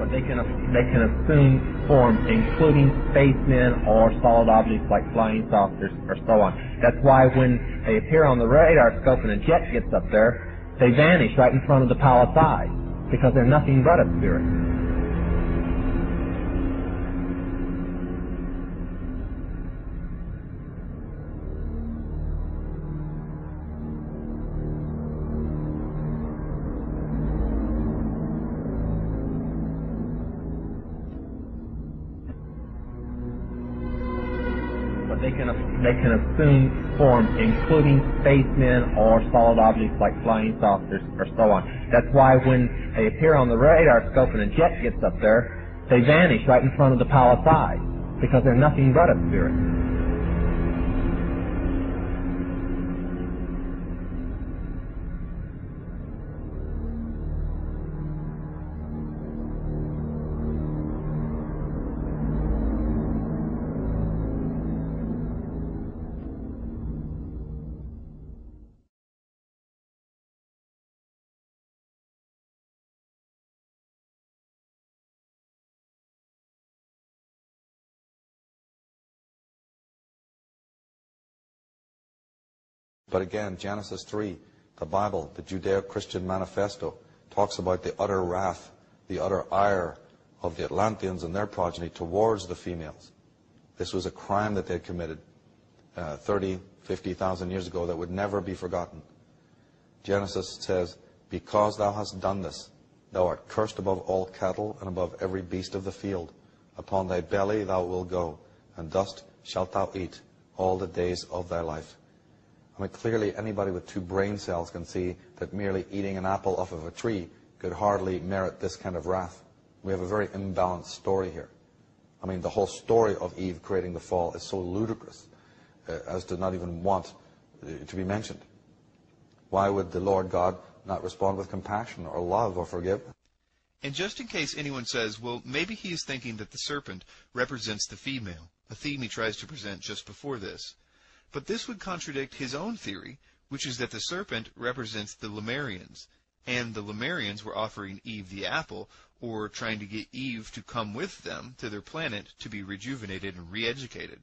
But they can assume forms, including spacemen or solid objects like flying saucers or so on. That's why when they appear on the radar scope and a jet gets up there, they vanish right in front of the palace eyes, because they're nothing but a spirit. They can assume forms, including spacemen or solid objects like flying saucers or so on. That's why when they appear on the radar scope and a jet gets up there, they vanish right in front of the palace eyes, because they're nothing but a spirit. But again, Genesis 3, the Bible, the Judeo-Christian manifesto, talks about the utter wrath, the utter ire of the Atlanteans and their progeny towards the females. This was a crime that they had committed 30, 50,000 years ago that would never be forgotten. Genesis says, because thou hast done this, thou art cursed above all cattle and above every beast of the field. Upon thy belly thou wilt go, and dust shalt thou eat all the days of thy life. I mean, clearly anybody with 2 brain cells can see that merely eating an apple off of a tree could hardly merit this kind of wrath. We have a very imbalanced story here. I mean, the whole story of Eve creating the fall is so ludicrous as to not even want to be mentioned. Why would the Lord God not respond with compassion or love or forgiveness? And just in case anyone says, well, maybe he is thinking that the serpent represents the female, a theme he tries to present just before this. But this would contradict his own theory, which is that the serpent represents the Lemurians, and the Lemurians were offering Eve the apple, or trying to get Eve to come with them to their planet to be rejuvenated and re-educated.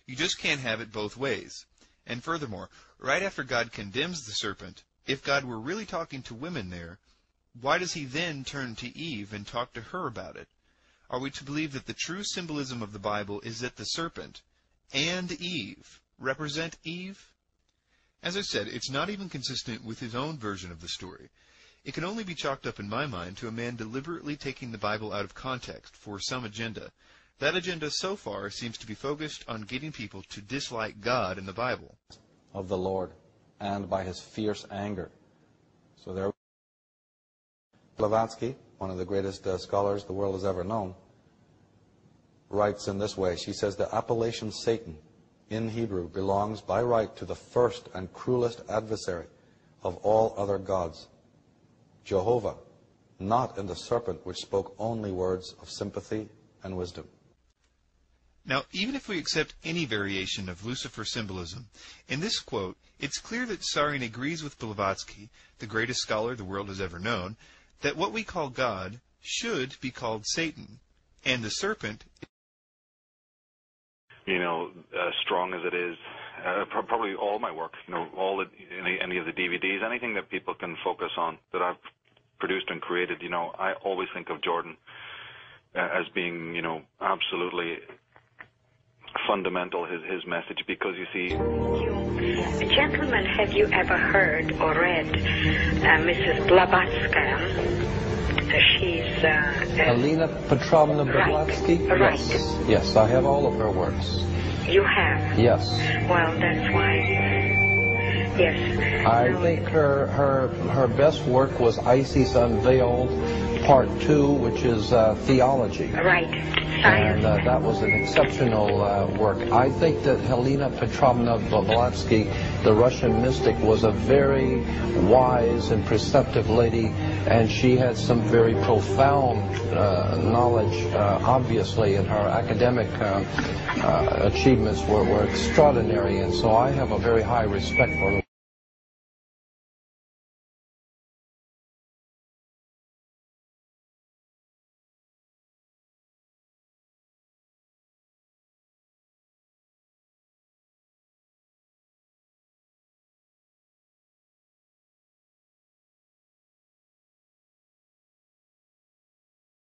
You just can't have it both ways. And furthermore, right after God condemns the serpent, if God were really talking to women there, why does he then turn to Eve and talk to her about it? Are we to believe that the true symbolism of the Bible is that the serpent and Eve represent Eve? As I said, it's not even consistent with his own version of the story. It can only be chalked up in my mind to a man deliberately taking the Bible out of context for some agenda. That agenda so far seems to be focused on getting people to dislike God and the Bible. Of the Lord, and by his fierce anger. So there, Blavatsky, one of the greatest scholars the world has ever known, writes in this way. She says, the appellation Satan in Hebrew belongs by right to the first and cruelest adversary of all other gods, Jehovah, not in the serpent which spoke only words of sympathy and wisdom. Now, even if we accept any variation of Lucifer symbolism, in this quote, it's clear that Tsarion agrees with Blavatsky, the greatest scholar the world has ever known, that what we call God should be called Satan, and the serpent, strong as it is, probably all my work, any of the DVDs, anything that people can focus on that I've produced and created, I always think of Jordan as being, absolutely fundamental, his message, because you see... Gentlemen, have you ever heard or read Mrs. Blavatsky? She's... Helena Petrovna Blavatsky? Right. Yes, I have all of her works. You have? Yes. Well, that's why... Yes. I think her best work was Isis Unveiled, Part 2, which is theology. Right. And that was an exceptional work. I think that Helena Petrovna Blavatsky, the Russian mystic, was a very wise and perceptive lady, and she had some very profound knowledge, obviously, and her academic achievements were extraordinary, and so I have a very high respect for her.